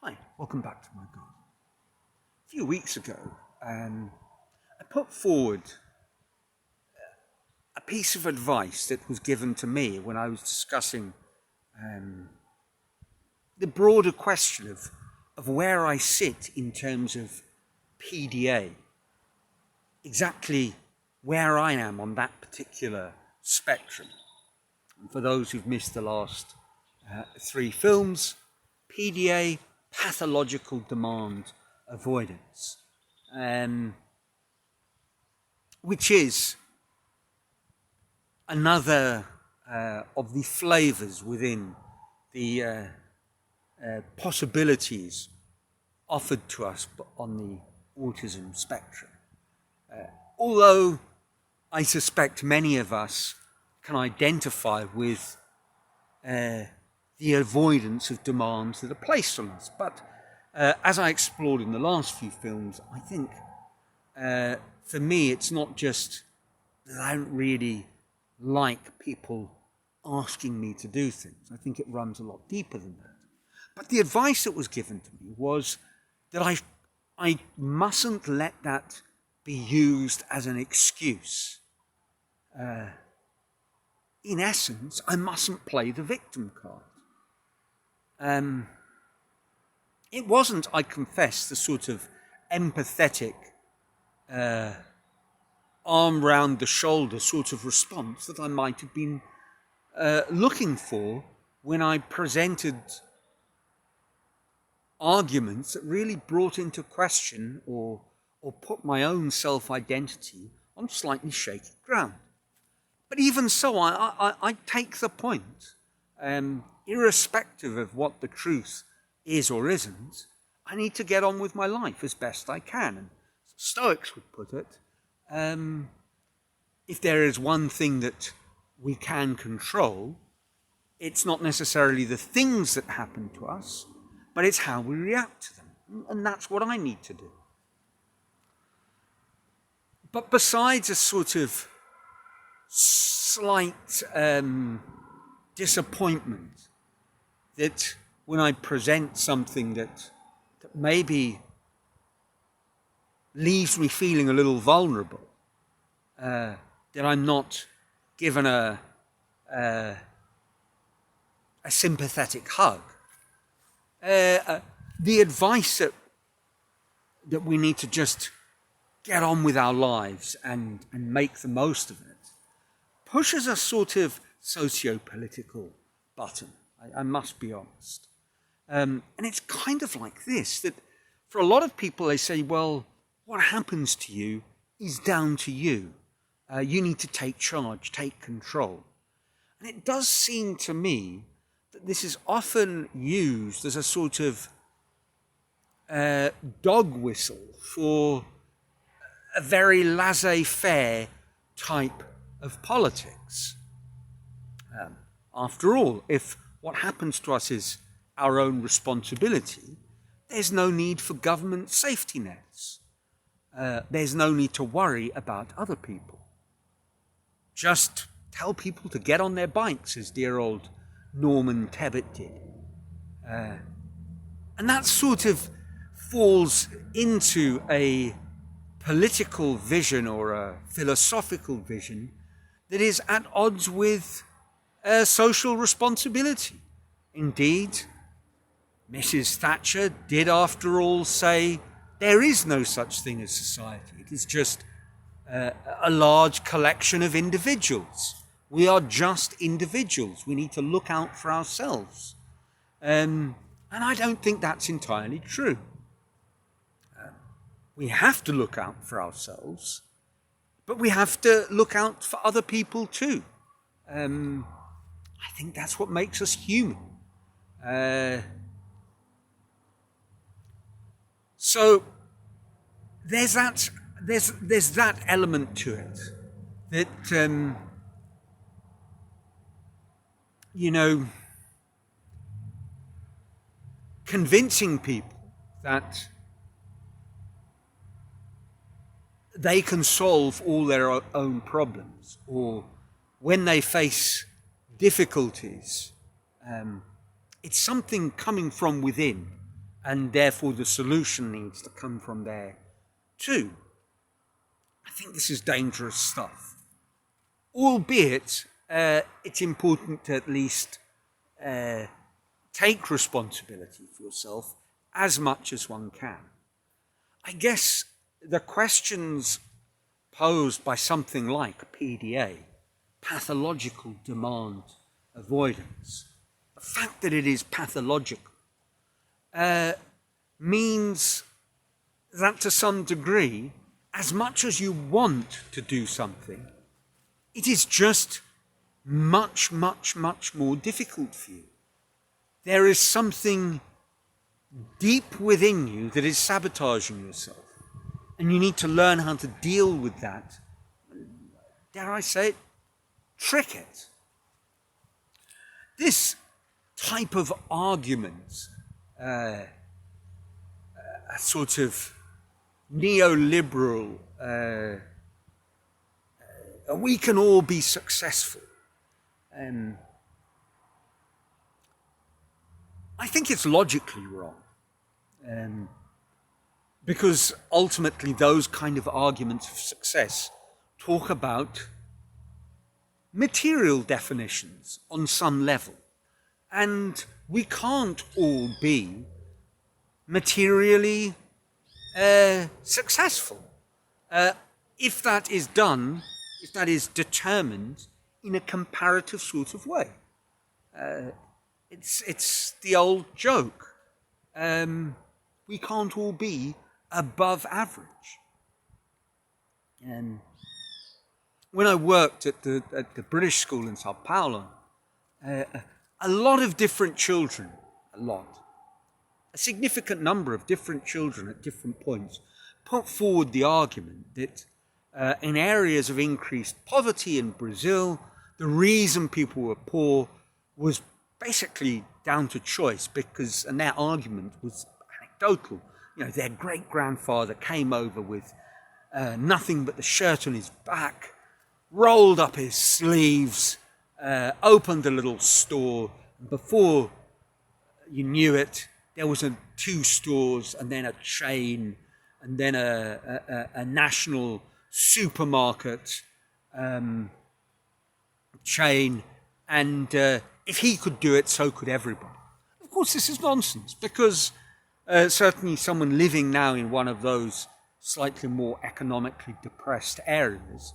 Hi, welcome back to my garden. A few weeks ago, I put forward a piece of advice that was given to me when I was discussing the broader question of where I sit in terms of PDA, exactly where I am on that particular spectrum. And for those who've missed the last 3 films, PDA, pathological demand avoidance, which is another of the flavors within the possibilities offered to us on the autism spectrum. Although I suspect many of us can identify with the avoidance of demands that are placed on us. But as I explored in the last few films, I think for me it's not just that I don't really like people asking me to do things. I think it runs a lot deeper than that. But the advice that was given to me was that I mustn't let that be used as an excuse. In essence, I mustn't play the victim card. It wasn't, I confess, the sort of empathetic, arm round the shoulder sort of response that I might have been looking for when I presented arguments that really brought into question or put my own self-identity on slightly shaky ground. But even so, I take the point. Irrespective of what the truth is or isn't, I need to get on with my life as best I can. And Stoics would put it, if there is one thing that we can control, it's not necessarily the things that happen to us, but it's how we react to them. And that's what I need to do. But besides a sort of slight disappointment that when I present something that maybe leaves me feeling a little vulnerable, that I'm not given a sympathetic hug. The advice that we need to just get on with our lives and make the most of it pushes a sort of socio-political button, I must be honest. And it's kind of like this, that for a lot of people they say, well, what happens to you is down to you. You need to take charge, take control. And it does seem to me that this is often used as a sort of dog whistle for a very laissez-faire type of politics. After all, if what happens to us is our own responsibility, there's no need for government safety nets. There's no need to worry about other people. Just tell people to get on their bikes, as dear old Norman Tebbit did. And that sort of falls into a political vision or a philosophical vision that is at odds with social responsibility. Indeed, Mrs. Thatcher did after all say there is no such thing as society. It is just a large collection of individuals. We are just individuals. We need to look out for ourselves. And I don't think that's entirely true. We have to look out for ourselves, but we have to look out for other people too. I think that's what makes us human. So there's that element to it that convincing people that they can solve all their own problems, or when they face difficulties, it's something coming from within and therefore the solution needs to come from there too. I think this is dangerous stuff. Albeit, it's important to at least take responsibility for yourself as much as one can. I guess the questions posed by something like PDA, pathological demand avoidance, the fact that it is pathological, means that to some degree, as much as you want to do something, it is just much, much, much more difficult for you. There is something deep within you that is sabotaging yourself. And you need to learn how to deal with that. Dare I say it? Trick it. This type of argument, a sort of neoliberal, we can all be successful. I think it's logically wrong. Because ultimately those kind of arguments of success talk about material definitions on some level. And we can't all be materially successful. If that is done, if that is determined in a comparative sort of way. It's the old joke. We can't all be above average. When I worked at the British school in Sao Paulo, a lot of different children, a significant number of different children at different points put forward the argument that in areas of increased poverty in Brazil, the reason people were poor was basically down to choice, because, and their argument was anecdotal. You know, their great-grandfather came over with nothing but the shirt on his back, rolled up his sleeves, opened a little store, and before you knew it, there was two stores, and then a chain, and then a national supermarket chain, and if he could do it, so could everybody. Of course, this is nonsense, because certainly someone living now in one of those slightly more economically depressed areas,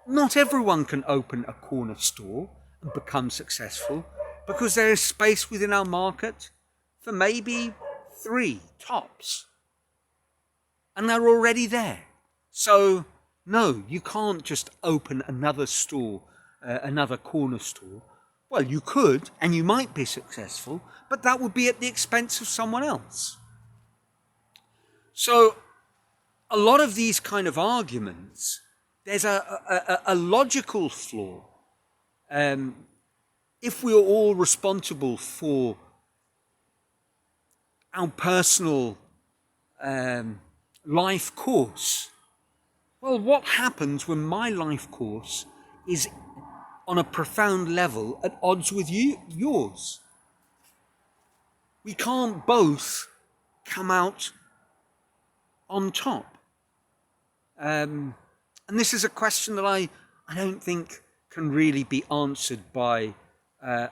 not everyone can open a corner store and become successful, because there is space within our market for maybe 3 tops. And they're already there. So, no, you can't just open another store, another corner store. Well, you could, and you might be successful, but that would be at the expense of someone else. So, a lot of these kind of arguments, there's a logical flaw. If we're all responsible for our personal life course, well, what happens when my life course is on a profound level at odds with yours? We can't both come out on top. And this is a question that I don't think can really be answered by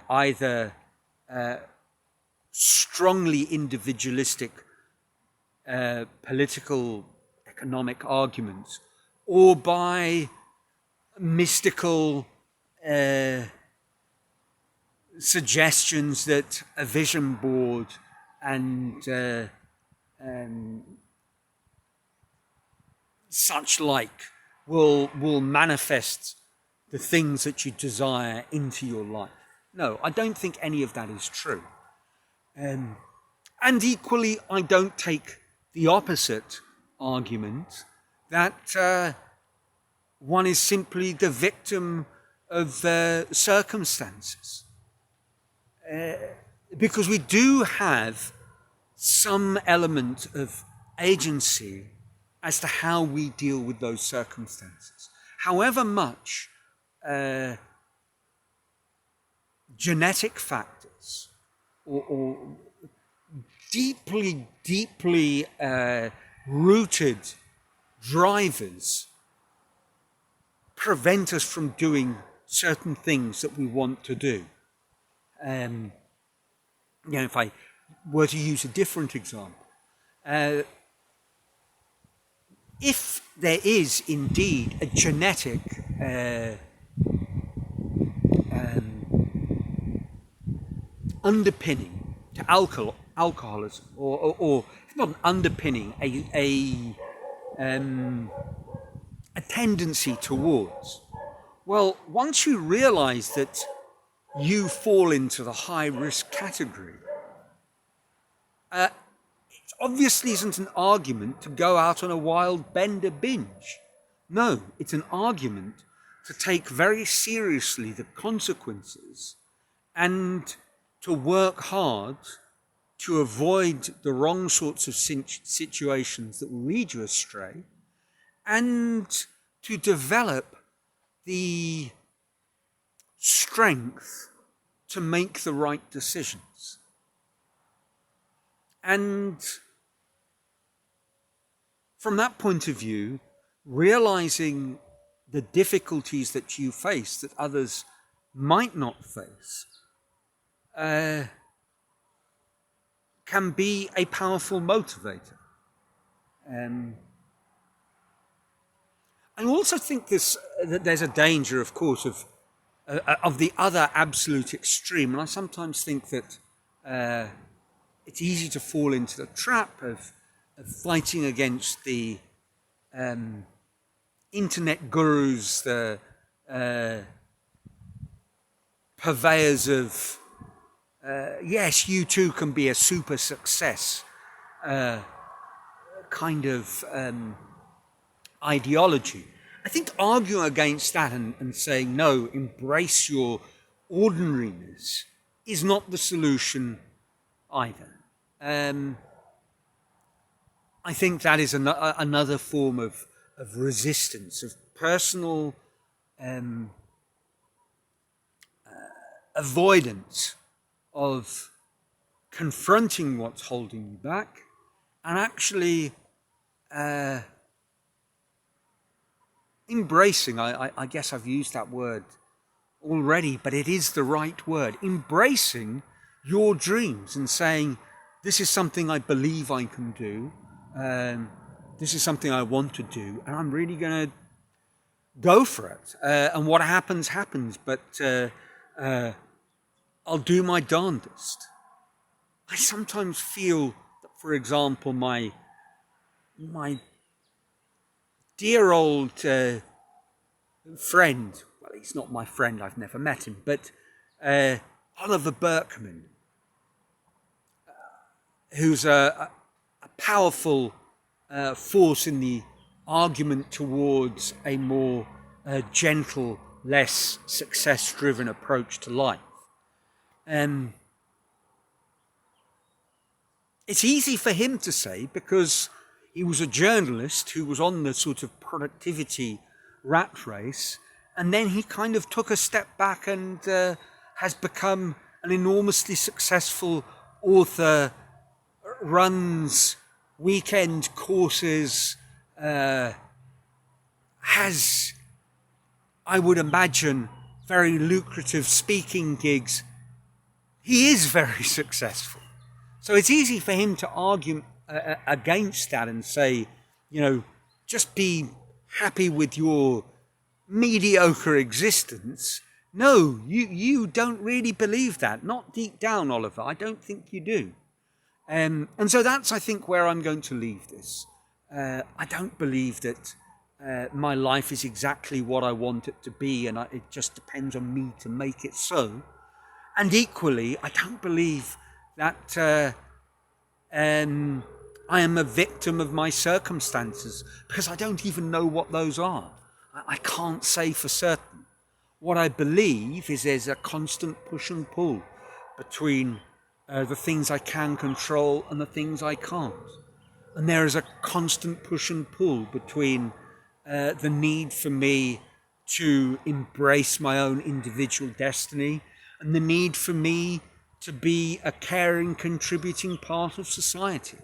either strongly individualistic political, economic arguments, or by mystical suggestions that a vision board and such like will manifest the things that you desire into your life. No, I don't think any of that is true. And equally, I don't take the opposite argument that one is simply the victim of circumstances. Because we do have some element of agency as to how we deal with those circumstances. However much genetic factors or deeply rooted drivers prevent us from doing certain things that we want to do. If I were to use a different example, if there is indeed a genetic underpinning to alcoholism, or not an underpinning, a tendency towards, well, once you realize that you fall into the high risk category, it obviously isn't an argument to go out on a wild bender binge. No, it's an argument to take very seriously the consequences and to work hard to avoid the wrong sorts of situations that will lead you astray, and to develop the strength to make the right decisions. And from that point of view, realizing the difficulties that you face that others might not face can be a powerful motivator. I also think that there's a danger, of course, of the other absolute extreme. And I sometimes think that it's easy to fall into the trap of fighting against the internet gurus, the purveyors of, yes, you too can be a super success kind of ideology. I think arguing against that and saying, no, embrace your ordinariness is not the solution either. I think that is another form of resistance, of personal avoidance of confronting what's holding you back, and actually embracing, I guess I've used that word already, but it is the right word, embracing your dreams and saying, this is something I believe I can do, this is something I want to do, and I'm really going to go for it. And what happens, happens, but I'll do my darndest. I sometimes feel that, for example, my dear old friend, well, he's not my friend, I've never met him, but Oliver Berkman, who's a powerful force in the argument towards a more gentle, less success-driven approach to life. It's easy for him to say because he was a journalist who was on the sort of productivity rat race, and then he kind of took a step back and has become an enormously successful author, runs weekend courses, has, I would imagine, very lucrative speaking gigs. He is very successful. So it's easy for him to argue against that and say, just be happy with your mediocre existence. No, you don't really believe that. Not deep down, Oliver. I don't think you do. And so that's, I think, where I'm going to leave this. I don't believe that my life is exactly what I want it to be, and it just depends on me to make it so. And equally, I don't believe that I am a victim of my circumstances, because I don't even know what those are. I can't say for certain. What I believe is there's a constant push and pull between the things I can control and the things I can't. And there is a constant push and pull between the need for me to embrace my own individual destiny and the need for me to be a caring, contributing part of society.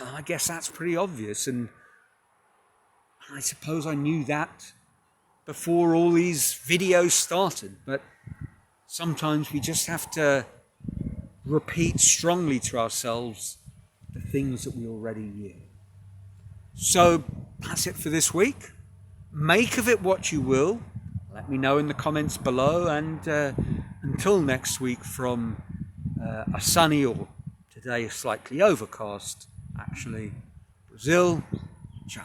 I guess that's pretty obvious, and I suppose I knew that before all these videos started, but sometimes we just have to repeat strongly to ourselves the things that we already knew. So that's it for this week. Make of it what you will. Let me know in the comments below, and until next week from a sunny, or today slightly overcast, actually, Brazil. Ciao.